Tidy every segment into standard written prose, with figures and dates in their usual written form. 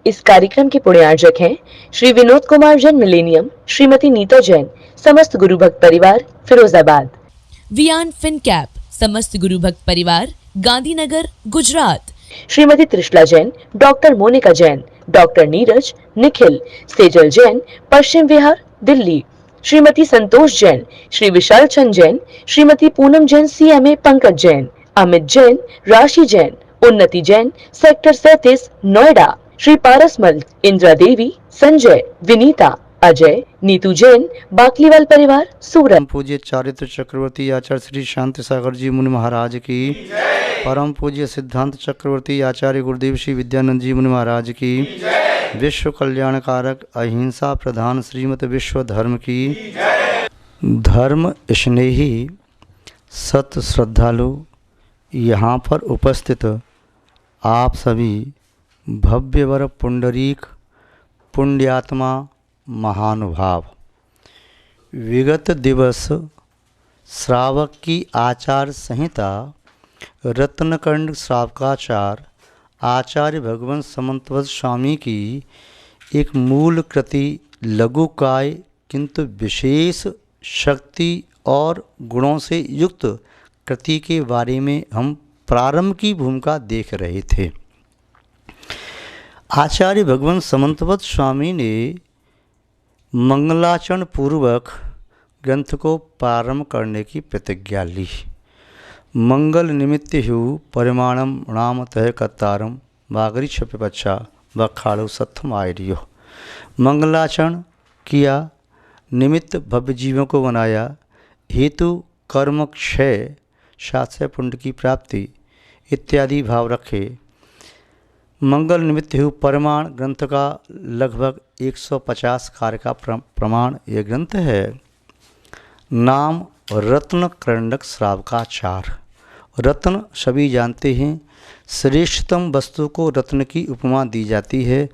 इस कार्यक्रम के पुण्यार्जक हैं श्री विनोद कुमार जैन मिलेनियम, श्रीमती नीता जैन, समस्त गुरु भक्त परिवार, फिरोजाबाद। वियान फिनकैप, समस्त गुरु भक्त परिवार, Gandhinagar, Gujarat. Shrimati Trishala Jain, doctor Monika Jain, doctor Neeraj, Nikhil, Sejal Jain, Paschim Vihar, Delhi. Shrimati Santosh Jain, Shri Vishal Chand Jain, Shrimati Poonam Jain, CMA Pankaj Jain, Amit Jain, राशि जैन, उन्नति जैन, सेक्टर 37, नोएडा। श्री पारसमल, इंदिरा देवी, संजय, विनीता, अजय, नीतू जैन, बाकलीवाल परिवार, सूरत। परम पूज्य चारित्र चक्रवर्ती आचार्य श्री शांति सागर जी मुनि महाराज की, परम पूज्य सिद्धांत चक्रवर्ती आचार्य गुरुदेव श्री विद्यानंद जी मुनि महाराज की, विश्व कल्याणकारक अहिंसा प्रधान श्रीमत विश्व धर्म की, धर्म स्नेही सत श्रद्धालु यहाँ पर उपस्थित आप सभी भव्यवर पुंडरीक पुण्यात्मा महानुभाव, विगत दिवस श्रावक की आचार संहिता रत्नकंड श्रावकाचार आचार्य भगवंत समंतवत स्वामी की एक मूल कृति लघुकाय किंतु विशेष शक्ति और गुणों से युक्त कृति के बारे में हम प्रारंभ की भूमिका देख रहे थे। आचार्य भगवंत समंतवत स्वामी ने मंगलाचरण पूर्वक ग्रंथ को प्रारंभ करने की प्रतिज्ञा ली। मंगल निमित्त हु परिमाणम नाम तह कत्तारम बागरी छपे बच्चा बखाड़ो सत्थम आयरियो। मंगलाचरण किया, निमित्त भव्य जीवों को बनाया, हेतु कर्म क्षय शास्त्र पुण्य की प्राप्ति इत्यादि भाव रखे। मंगल निमित्त हु परिमाण ग्रंथ का लगभग 150 कार्य का प्रमाण यह ग्रंथ है। नाम रत्न करंडक श्रावकाचार। रत्न सभी जानते हैं, श्रेष्ठतम वस्तु को रत्न की उपमा दी जाती है।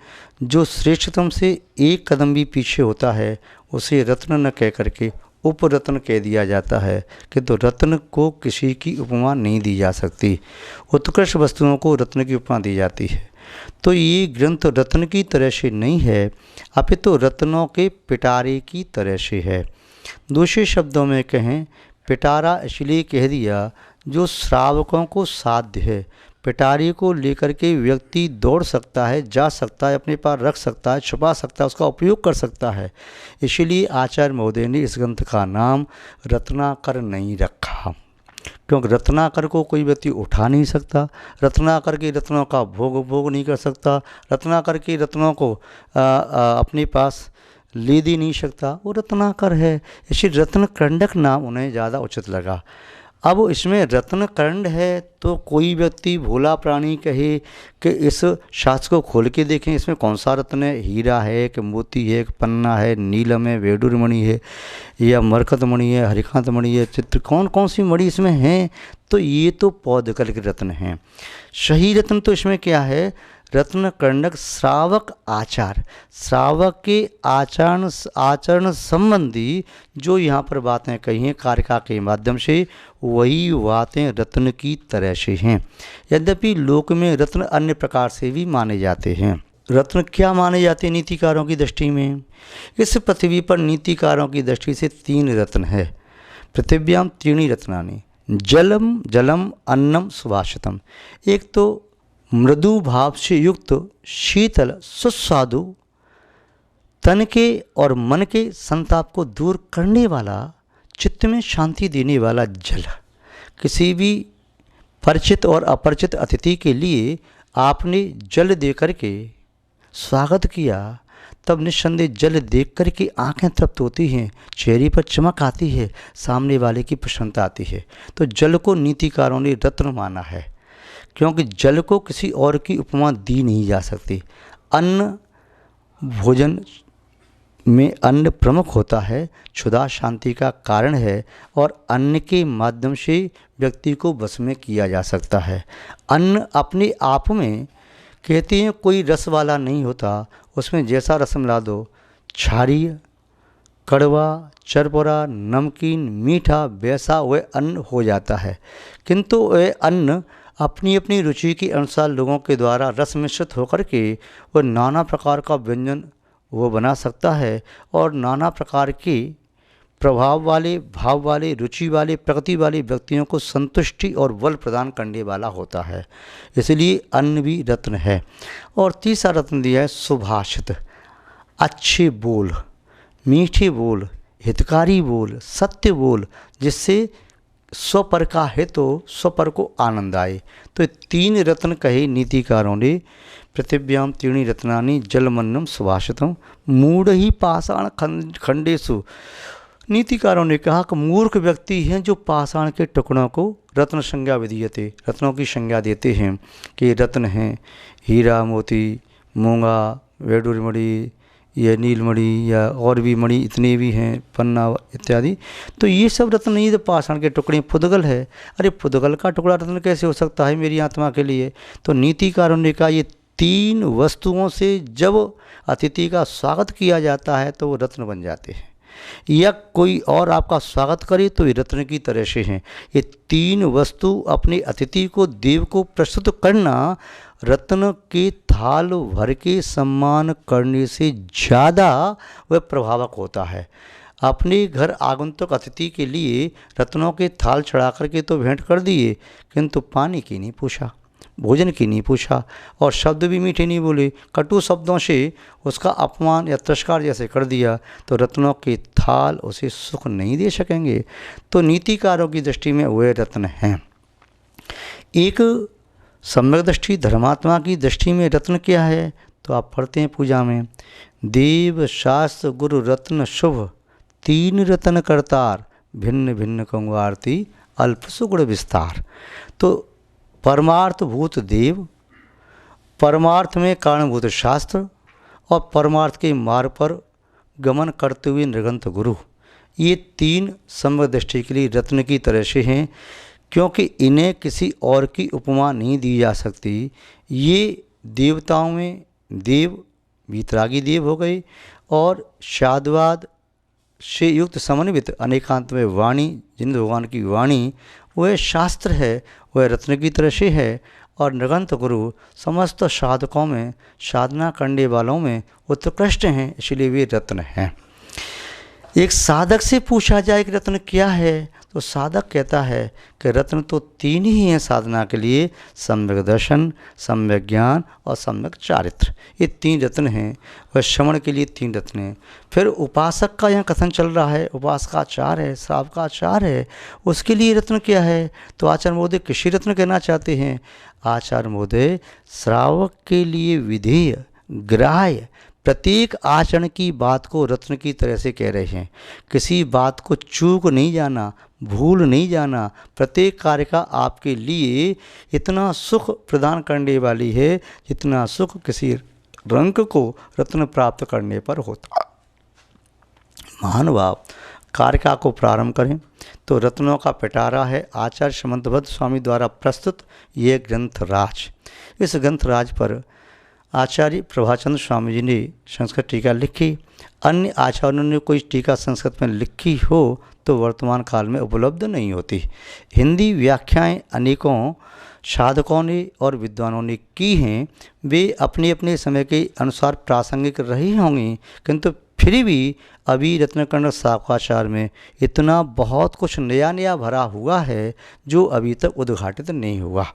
जो श्रेष्ठतम से एक कदम भी पीछे होता है उसे रत्न न कह करके उपरत्न कह दिया जाता है, किंतु रत्न को किसी की उपमा नहीं दी जा सकती। उत्कृष्ट वस्तुओं को रत्न की उपमा दी जाती है। तो ये ग्रंथ रत्न की तरह से नहीं है, अपितु रत्नों के पिटारे की तरह से है। दूसरे शब्दों में कहें, पिटारा इसलिए कह दिया जो श्रावकों को साध्य है। पिटारे को लेकर के व्यक्ति दौड़ सकता है, जा सकता है, अपने पास रख सकता है, छुपा सकता है, उसका उपयोग कर सकता है। इसलिए आचार्य महोदय ने इस ग्रंथ का नाम रत्नाकर नहीं रखा, क्योंकि रत्नाकर को कोई व्यक्ति उठा नहीं सकता, रत्नाकर के रत्नों का भोग नहीं कर सकता, रत्नाकर के रत्नों को अपने पास ले दे नहीं सकता, वो रत्नाकर है। इसलिए रत्नकंडक नाम उन्हें ज़्यादा उचित लगा। अब इसमें रत्नकंड है तो कोई व्यक्ति भोला प्राणी कहे कि इस शास्त्र को खोल के देखें, इसमें कौन सा रत्न है, हीरा है कि मोती है कि पन्ना है, नीलम है, वेडुर मणि है या मरकत मणि है, हरिकांत मणि है, चित्र कौन कौन सी मणि इसमें है। तो ये तो पौधकल के रत्न हैं। सही रत्न तो इसमें क्या है, रत्न कंडक श्रावक आचार, श्रावक के आचरण संबंधी जो यहाँ पर बातें कही हैं कारिका के माध्यम से, वही बातें रत्न की तरह से हैं। यद्यपि लोक में रत्न अन्य प्रकार से भी माने जाते हैं। रत्न क्या माने जाते हैं नीतिकारों की दृष्टि में? इस पृथ्वी पर नीतिकारों की दृष्टि से 3 रत्न है। पृथिव्याम त्रीणि रत्नानि, जलम जलम अन्नम सुभाषितम। एक तो मृदु भाव से युक्त शीतल सुस्वादु, तन के और मन के संताप को दूर करने वाला, चित्त में शांति देने वाला जल। किसी भी परिचित और अपरिचित अतिथि के लिए आपने जल दे करके स्वागत किया, तब निस्संदेह जल देख कर के आँखें तृप्त होती हैं, चेहरे पर चमक आती है, सामने वाले की प्रसन्नता आती है। तो जल को नीतिकारों ने रत्न माना है, क्योंकि जल को किसी और की उपमा दी नहीं जा सकती। अन्न भोजन में अन्न प्रमुख होता है, क्षुधा शांति का कारण है और अन्न के माध्यम से व्यक्ति को वश में किया जा सकता है। अन्न अपने आप में कहते हैं कोई रस वाला नहीं होता, उसमें जैसा रस मिला दो, क्षारीय, कड़वा, चरपरा, नमकीन, मीठा, वैसा वह अन्न हो जाता है। किंतु वह अन्न अपनी अपनी रुचि के अनुसार लोगों के द्वारा रस मिश्रित होकर के वह नाना प्रकार का व्यंजन वो बना सकता है और नाना प्रकार के प्रभाव वाले, भाव वाले, रुचि वाले, प्रकृति वाले व्यक्तियों को संतुष्टि और बल प्रदान करने वाला होता है। इसलिए अन्न भी रत्न है। और तीसरा रत्न दिया है सुभाषित, अच्छे बोल, मीठे बोल, हितकारी बोल, सत्य बोल, जिससे स्वपर का हित हो, स्वपर को आनंद आए। तो ये 3 रत्न कहे नीतिकारों ने। पृथिव्याम त्रीणि रत्नानि जलमन्नम सुभाषितम मूढ़ पाषाण खंडेषु। नीतिकारों ने कहा कि मूर्ख व्यक्ति हैं जो पाषाण के टुकड़ों को रत्न संज्ञा विधीयते, रत्नों की संज्ञा देते हैं कि रत्न हैं, हीरा मोती, मूंगा, वैडूर्य मणि या नीलमणि या और भी मणि इतने भी हैं, पन्ना इत्यादि। तो ये सब रत्न नहीं, तो पाषाण के टुकड़े, पुद्गल है। अरे पुद्गल का टुकड़ा रत्न कैसे हो सकता है मेरी आत्मा के लिए? तो नीतिकारों ने कहा ये 3 वस्तुओं से जब अतिथि का स्वागत किया जाता है तो वो रत्न बन जाते हैं, या कोई और आपका स्वागत करे तो ये रत्न की तरह से हैं। ये 3 वस्तु अपने अतिथि को, देव को प्रस्तुत करना रत्न के थाल भर के सम्मान करने से ज़्यादा वह प्रभावक होता है। अपने घर आगंतुक अतिथि के लिए रत्नों के थाल चढ़ा करके तो भेंट कर दिए, किंतु पानी की नहीं पूछा, भोजन की नहीं पूछा, और शब्द भी मीठे नहीं बोले, कटु शब्दों से उसका अपमान या तिरस्कार जैसे कर दिया, तो रत्नों के थाल उसे सुख नहीं दे सकेंगे। तो नीतिकारों की दृष्टि में वे रत्न हैं। एक सम्यक दृष्टि, धर्मात्मा की दृष्टि में रत्न क्या है? तो आप पढ़ते हैं पूजा में, देव शास्त्र गुरु रत्न शुभ, 3 रत्न करतार, भिन्न भिन्न कंगु आरती, अल्प सुगुण विस्तार। तो परमार्थ भूत देव, परमार्थ में कारणभूत शास्त्र, और परमार्थ के मार्ग पर गमन करते हुए निर्गंत गुरु, ये 3 सम्यक दृष्टि के लिए रत्न की तरह से हैं, क्योंकि इन्हें किसी और की उपमा नहीं दी जा सकती। ये देवताओं में देव, वीतरागी देव हो गए, और शादवाद से युक्त समन्वित अनेकांत में वाणी, जिन भगवान की वाणी वह शास्त्र है, वह रत्न की तरह से है। और निर्गंत गुरु समस्त साधकों में, साधना करने वालों में उत्कृष्ट हैं, इसलिए वे रत्न हैं। एक साधक से पूछा जाए कि रत्न क्या है, तो साधक कहता है कि रत्न तो 3 ही हैं साधना के लिए, सम्यक दर्शन, सम्यक ज्ञान और सम्यक चारित्र। ये 3 रत्न हैं। वह श्रवण के लिए 3 रत्न हैं। फिर उपासक का यहाँ कथन चल रहा है, उपासकाचार है, श्रावकाचार है, उसके लिए रत्न क्या है? तो आचार्य महोदय कृषि रत्न कहना चाहते हैं। आचार्य महोदय श्रावक के लिए विधेय, ग्राह्य, प्रत्येक आचरण की बात को रत्न की तरह से कह रहे हैं। किसी बात को चूक नहीं जाना, भूल नहीं जाना। प्रत्येक कार्य का आपके लिए इतना सुख प्रदान करने वाली है जितना सुख किसी रंग को रत्न प्राप्त करने पर होता। महानुभाव, कार्य को प्रारंभ करें तो रत्नों का पिटारा है आचार्य समंतभद्र स्वामी द्वारा प्रस्तुत ये ग्रंथराज। इस ग्रंथराज पर आचार्य प्रभाचंद्र स्वामी जी ने संस्कृत टीका लिखी। अन्य आचार्यों ने कोई टीका संस्कृत में लिखी हो तो वर्तमान काल में उपलब्ध नहीं होती। हिंदी व्याख्याएं अनेकों साधकों ने और विद्वानों ने की हैं। वे अपने अपने समय के अनुसार प्रासंगिक रही होंगी, किंतु फिर भी अभी रत्नकर्ण सावकाचार में इतना बहुत कुछ नया नया भरा हुआ है जो अभी तक उद्घाटित नहीं हुआ।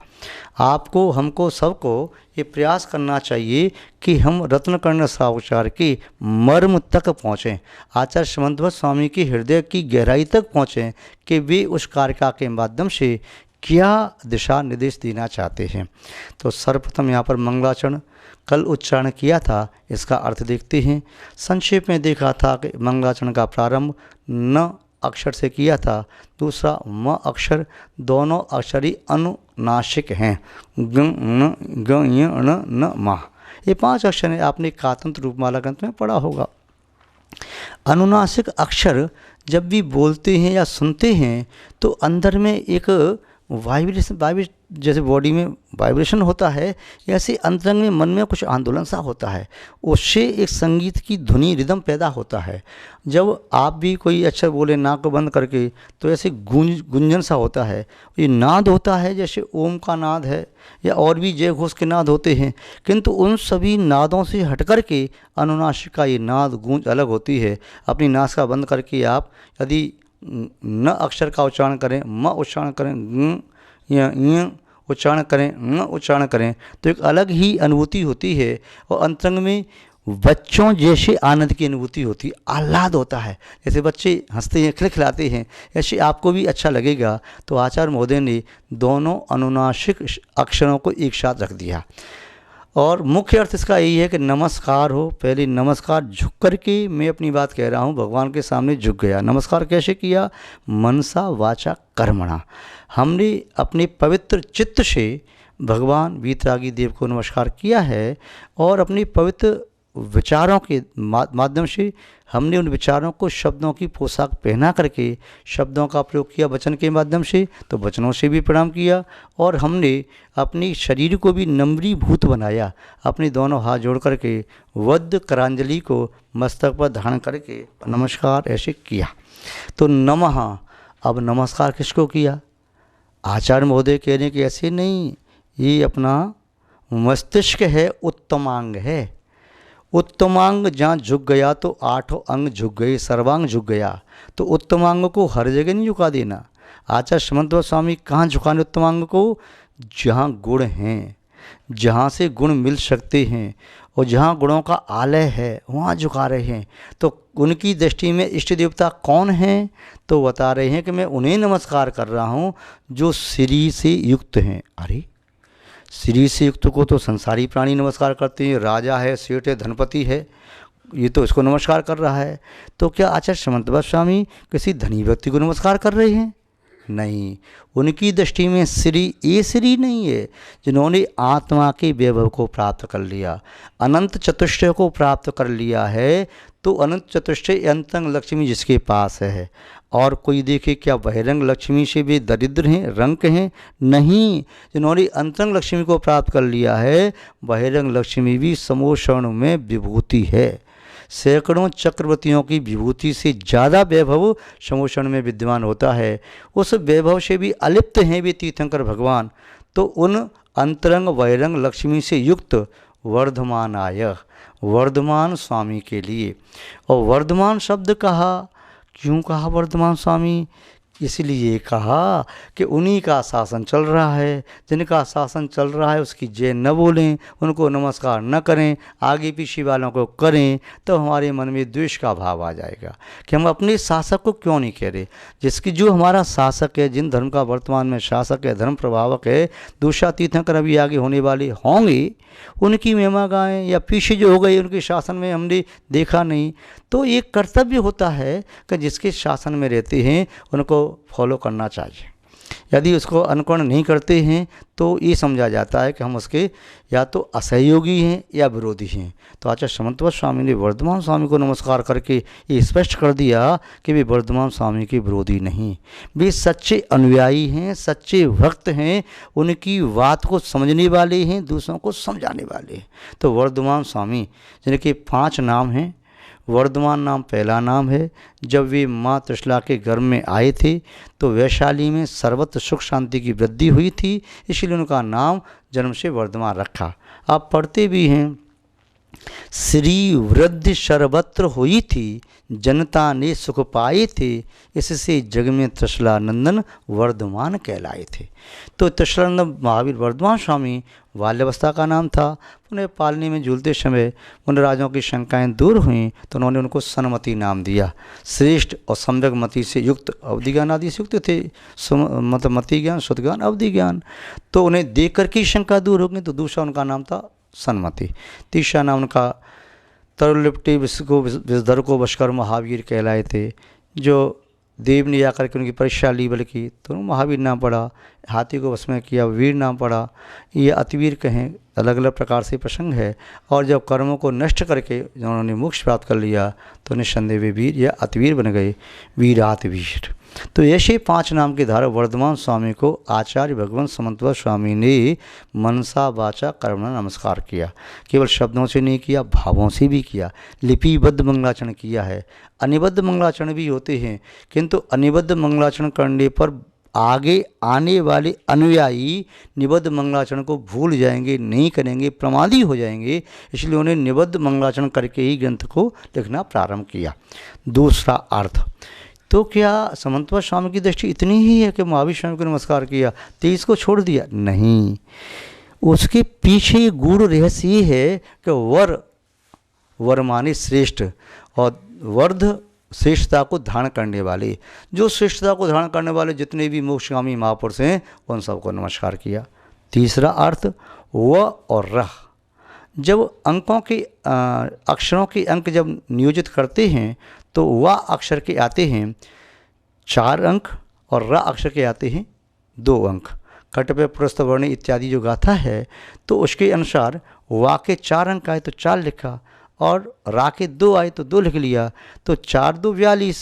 आपको, हमको, सबको ये प्रयास करना चाहिए कि हम रत्नकर्ण सावकाचार के मर्म तक पहुँचें, आचार्य समंतभद्र स्वामी के हृदय की गहराई तक पहुँचें कि वे उस कार्य के माध्यम से क्या दिशा निर्देश देना चाहते हैं। तो सर्वप्रथम यहाँ पर मंगलाचरण कल उच्चारण किया था, इसका अर्थ देखते हैं। संक्षेप में देखा था कि मंगलाचरण का प्रारंभ न अक्षर से किया था, दूसरा म अक्षर, दोनों अक्षर ही अनुनासिक हैं। ग न ग य न न मा, ये 5 अक्षर हैं। आपने कातंत्र रूपमाला ग्रंथ में पढ़ा होगा। अनुनासिक अक्षर जब भी बोलते हैं या सुनते हैं तो अंदर में एक वाइब्रेशन जैसे बॉडी में वाइब्रेशन होता है, ऐसे अंतरंग में मन में कुछ आंदोलन सा होता है, उससे एक संगीत की धुनी रिदम पैदा होता है। जब आप भी कोई अक्षर बोले नाक को बंद करके तो ऐसे गुंजन सा होता है। ये नाद होता है जैसे ओम का नाद है या और भी जय घोष के नाद होते हैं, किंतु उन सभी नादों से हट कर के अनुनासिक का ये नाद गूंज अलग होती है। अपनी नासिका बंद करके आप यदि न अक्षर का उच्चारण करें, म उच्चारण करें, या उच्चारण करें, न उच्चारण करें, तो एक अलग ही अनुभूति होती है और अंतरंग में बच्चों जैसे आनंद की अनुभूति होती है, आह्लाद होता है। जैसे बच्चे हंसते हैं, खिलखिलाते हैं, ऐसे आपको भी अच्छा लगेगा। तो आचार्य महोदय ने दोनों अनुनासिक अक्षरों को एक साथ रख दिया और मुख्य अर्थ इसका यही है कि नमस्कार हो। पहले नमस्कार झुक करके, मैं अपनी बात कह रहा हूँ, भगवान के सामने झुक गया। नमस्कार कैसे किया? मनसा वाचा कर्मणा। हमने अपने पवित्र चित्त से भगवान वीतरागी देव को नमस्कार किया है और अपने पवित्र विचारों के माध्यम से हमने उन विचारों को शब्दों की पोशाक पहना करके शब्दों का प्रयोग किया वचन के माध्यम से, तो वचनों से भी प्रणाम किया और हमने अपनी शरीर को भी नम्रीभूत बनाया। अपने दोनों हाथ जोड़ करके वद्य करांजलि को मस्तक पर धारण करके नमस्कार ऐसे किया। तो नमः, अब नमस्कार किसको किया? आचार्य महोदय कह रहे हैं कि ऐसे नहीं, ये अपना मस्तिष्क है, उत्तमांग है। उत्तमांग जहाँ झुक गया तो आठों अंग झुक गए, सर्वांग झुक गया। तो उत्तमांग को हर जगह नहीं झुका देना। आचार्य समन्त स्वामी कहाँ झुकाने उत्तमांग को? जहाँ गुण हैं, जहाँ से गुण मिल सकते हैं और जहाँ गुणों का आलय है वहाँ झुका रहे हैं। तो उनकी दृष्टि में इष्ट देवता कौन हैं? तो बता रहे हैं कि मैं उन्हें नमस्कार कर रहा हूँ जो श्री से युक्त हैं। अरे श्री से युक्त को तो संसारी प्राणी नमस्कार करते हैं, राजा है, सेठ है, धनपति है, ये तो इसको नमस्कार कर रहा है। तो क्या आचार्य समन्त स्वामी किसी धनी व्यक्ति को नमस्कार कर रहे हैं? नहीं, उनकी दृष्टि में श्री ये श्री नहीं है जिन्होंने आत्मा के वैभव को प्राप्त कर लिया, अनंत चतुष्टय को प्राप्त कर लिया है। तो अनंत चतुष्टय अंतरंग लक्ष्मी जिसके पास है, और कोई देखे क्या बहिरंग लक्ष्मी से भी दरिद्र हैं, रंक हैं? नहीं, जिन्होंने अंतरंग लक्ष्मी को प्राप्त कर लिया है, बहिरंग लक्ष्मी भी समोषण में विभूति है। सैकड़ों चक्रवर्तियों की विभूति से ज़्यादा वैभव समोषण में विद्यमान होता है। उस वैभव से भी अलिप्त हैं वे तीर्थंकर भगवान। तो उन अंतरंग बहिरंग लक्ष्मी से युक्त वर्धमानाय, वर्धमान स्वामी के लिए। और वर्धमान शब्द कहा, क्यों कहा वर्धमान स्वामी? इसलिए कहा कि उन्हीं का शासन चल रहा है। जिनका शासन चल रहा है उसकी जय न बोलें, उनको नमस्कार न करें, आगे पीछे वालों को करें, तो हमारे मन में द्वेष का भाव आ जाएगा कि हम अपने शासक को क्यों नहीं कह रहे। जिसकी जो हमारा शासक है, जिन धर्म का वर्तमान में शासक है, धर्म प्रभावक है, दूसरा तीर्थंकर अभी आगे होने वाले होंगे, उनकी महिमा गाएं, या पीछे जो हो गए उनके शासन में हमने देखा नहीं। तो ये कर्तव्य होता है कि जिसके शासन में रहते हैं उनको फॉलो करना चाहिए। यदि उसको अनुकरण नहीं करते हैं तो ये समझा जाता है कि हम उसके या तो असहयोगी हैं या विरोधी हैं। तो आचार्य समन्त स्वामी ने वर्धमान स्वामी को नमस्कार करके ये स्पष्ट कर दिया कि वे वर्धमान स्वामी के विरोधी नहीं, वे सच्चे अनुयायी हैं, सच्चे भक्त हैं, उनकी बात को समझने वाले हैं, दूसरों को समझाने वाले हैं। तो वर्धमान स्वामी जिनके 5 नाम हैं, वर्धमान नाम पहला नाम है। जब वे माँ त्रिशला के गर्भ में आए थे तो वैशाली में सर्वत्र सुख शांति की वृद्धि हुई थी, इसलिए उनका नाम जन्म से वर्धमान रखा। आप पढ़ते भी हैं, श्री वृद्धि सर्वत्र हुई थी, जनता ने सुख पाए थे, इससे जग में त्रिशला नंदन वर्धमान कहलाए थे। तो त्रिशलानंद महावीर वर्धमान स्वामी बाल्यावस्था का नाम था। उन्हें पालने में झूलते समय उन राजाओं की शंकाएं दूर हुईं तो उन्होंने उनको सन्मति नाम दिया। श्रेष्ठ और सम्यक मति से युक्त, अवधि ज्ञान आदि से युक्त थे, मतलब मति ज्ञान, शुद्ध ज्ञान, अवधि ज्ञान। तो उन्हें देख कर की शंका दूर हो गई, तो दूसरा उनका नाम था सन्मति। तीसरा नाम उनका तरुलिप्टी विषधर को बशकर महावीर कहलाए थे। जो देव ने आकर के उनकी परीक्षा ली बल्कि, तो महावीर नाम पड़ा। हाथी को वश में किया, वीर नाम पड़ा, ये अतिवीर कहें, अलग अलग प्रकार से प्रसंग है। और जब कर्मों को नष्ट करके उन्होंने मोक्ष प्राप्त कर लिया तो निस्संदेह वे वीर या अतिवीर बन गए, वीरातवीर। तो ऐसे 5 नाम के धारक वर्धमान स्वामी को आचार्य भगवंत समंतवत स्वामी ने मनसा वाचा कर्मणा नमस्कार किया। केवल शब्दों से नहीं किया, भावों से भी किया, लिपिबद्ध मंगलाचरण किया है। अनिबद्ध मंगलाचरण भी होते हैं, किंतु अनिबद्ध मंगलाचरण करने पर आगे आने वाले अनुयायी निबद्ध मंगलाचरण को भूल जाएंगे, नहीं करेंगे, प्रमादी हो जाएंगे। इसलिए उन्हें निबद्ध मंगलाचरण करके ही ग्रंथ को लिखना प्रारंभ किया। दूसरा अर्थ, तो क्या समंतवत स्वामी की दृष्टि इतनी ही है कि महावीर स्वामी को नमस्कार किया, 23 को छोड़ दिया? नहीं, उसके पीछे गूढ़ रहस्य ये है कि वर माने श्रेष्ठ, और वर्ध श्रेष्ठता को धारण करने वाले, जो श्रेष्ठता को धारण करने वाले जितने भी मोक्षगामी महापुरुष हैं उन सबको नमस्कार किया। तीसरा अर्थ, व और रह, जब अंकों के अक्षरों के अंक जब नियोजित करते हैं तो व अक्षर के आते हैं 4 अंक और र अक्षर के आते हैं 2 अंक। कट पे पुरस्त वर्ण इत्यादि जो गाथा है तो उसके अनुसार वा के 4 अंक आए तो 4 लिखा, और रा के 2 आए तो 2 लिख लिया, तो 4 2 42।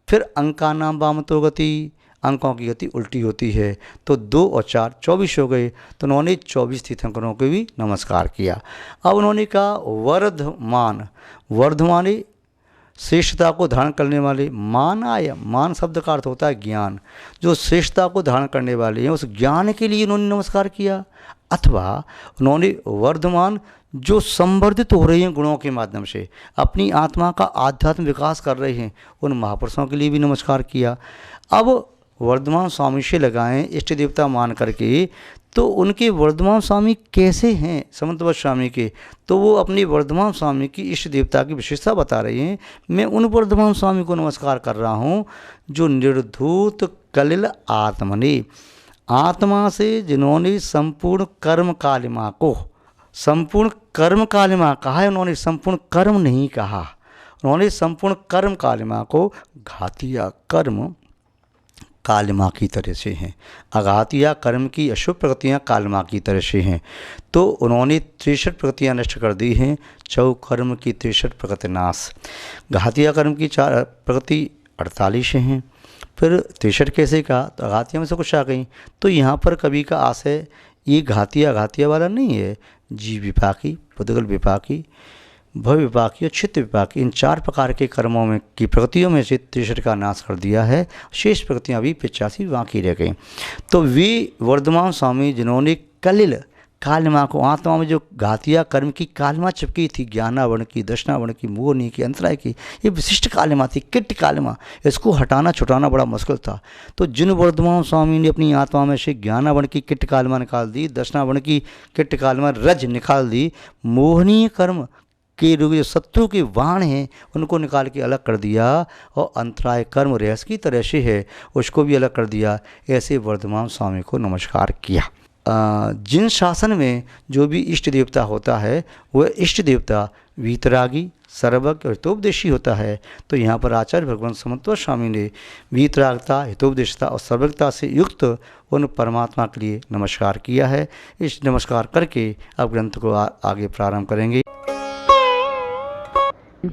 फिर अंका नाम वामतो गति, अंकों की गति उल्टी होती है, तो 2 और 4 24 हो गए। तो उन्होंने 24 तीर्थंकरों को भी नमस्कार किया। अब उन्होंने कहा वर्धमान, वर्धमाने श्रेष्ठता को धारण करने वाले, मान आय, मान शब्द का अर्थ होता है ज्ञान, जो श्रेष्ठता को धारण करने वाले हैं उस ज्ञान के लिए उन्होंने नमस्कार किया। अथवा उन्होंने वर्धमान, जो संवर्धित हो रहे हैं गुणों के माध्यम से, अपनी आत्मा का आध्यात्म विकास कर रहे हैं, उन महापुरुषों के लिए भी नमस्कार किया। अब वर्धमान स्वामी से लगाएं इष्ट देवता मान करके, तो उनके वर्धमान स्वामी कैसे हैं समंतवत स्वामी के, तो वो अपने वर्धमान स्वामी की इष्ट देवता की विशेषता बता रहे हैं। मैं उन वर्धमान स्वामी को नमस्कार कर रहा हूँ जो निर्धूत कलिल आत्मने, आत्मा से जिन्होंने संपूर्ण कर्म कालिमा को, संपूर्ण कर्म कालिमा कहा है उन्होंने, संपूर्ण कर्म नहीं कहा, उन्होंने संपूर्ण कर्म कालिमा को घातिया कर्म कालिमा की तरह से हैं, अघातिया कर्म की अशुभ प्रकृतियाँ कालिमा की तरह से हैं। तो उन्होंने 63 प्रकृतियाँ नष्ट कर दी हैं, चौ कर्म की 63 प्रकृति नाश। घातिया कर्म की 4 प्रकृति 48 हैं। फिर 63 कैसे कहा, तो अघातिया में से कुछ आ गई। तो यहाँ पर कवि का आशय ये घातिया वाला नहीं है, जीव विपाकी, पुद्गल विपाकी, भव विपाकी और चित्त विपाकी, इन 4 प्रकार के कर्मों में की प्रकृतियों में से 63 का नाश कर दिया है, शेष प्रकृतियाँ भी 85 बाकी रह गई। तो वे वर्धमान स्वामी जिन्होंने कलिल कालिमा को, आत्मा में जो घातिया कर्म की कालिमा चिपकी थी, ज्ञानावर्ण की, दर्शनावर्ण की, मोहनी की, अंतराय की, ये विशिष्ट कालिमा थी, किट कालिमा, इसको हटाना छुटाना बड़ा मुश्किल था। तो जिन वर्धमान स्वामी ने अपनी आत्मा में से ज्ञानावर्ण की किट कालिमा निकाल दी, दर्शनावर्ण की किट कालिमा रज निकाल दी, मोहनीय कर्म के जो शत्रु के वाण हैं उनको निकाल के अलग कर दिया, और अंतराय कर्म रहस्य की तरह से है उसको भी अलग कर दिया। ऐसे वर्धमान स्वामी को नमस्कार किया। जिन शासन में जो भी इष्ट देवता होता है वह इष्ट देवता वीतरागी, सर्वज्ञ और हितोपदेशी होता है। तो यहाँ पर आचार्य भगवान समंतवत स्वामी ने वीतरागता, हितोपदेशता और सर्वज्ञता से युक्त उन परमात्मा के लिए नमस्कार किया है। इस नमस्कार करके अब ग्रंथ को आगे प्रारंभ करेंगे।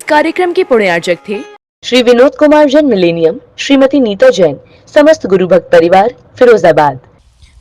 कार्यक्रम के पुण्यार्चक थे श्री विनोद कुमार जैन मिलेनियम, श्रीमती नीता जैन, समस्त गुरु भक्त परिवार, फिरोजाबाद।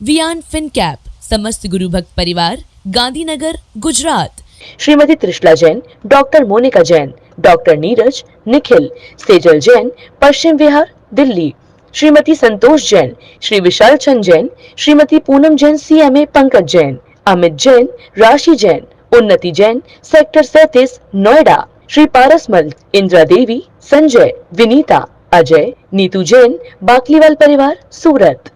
वियान फिनकैप, समस्त गुरु भक्त परिवार, Gandhinagar, Gujarat. Shrimati Trishala Jain, doctor Monika Jain, doctor Neeraj, Nikhil, Sejal Jain, Paschim Vihar, Delhi. Shrimati Santosh Jain, Shri Vishal Chand Jain, Shrimati Poonam Jain, CMA Pankaj Jain, Amit Jain, राशि जैन, उन्नति जैन, सेक्टर 37, नोएडा। श्री पारसमल, इंदिरा देवी, संजय, विनीता, अजय, नीतू जैन, बाकलीवाल परिवार, सूरत।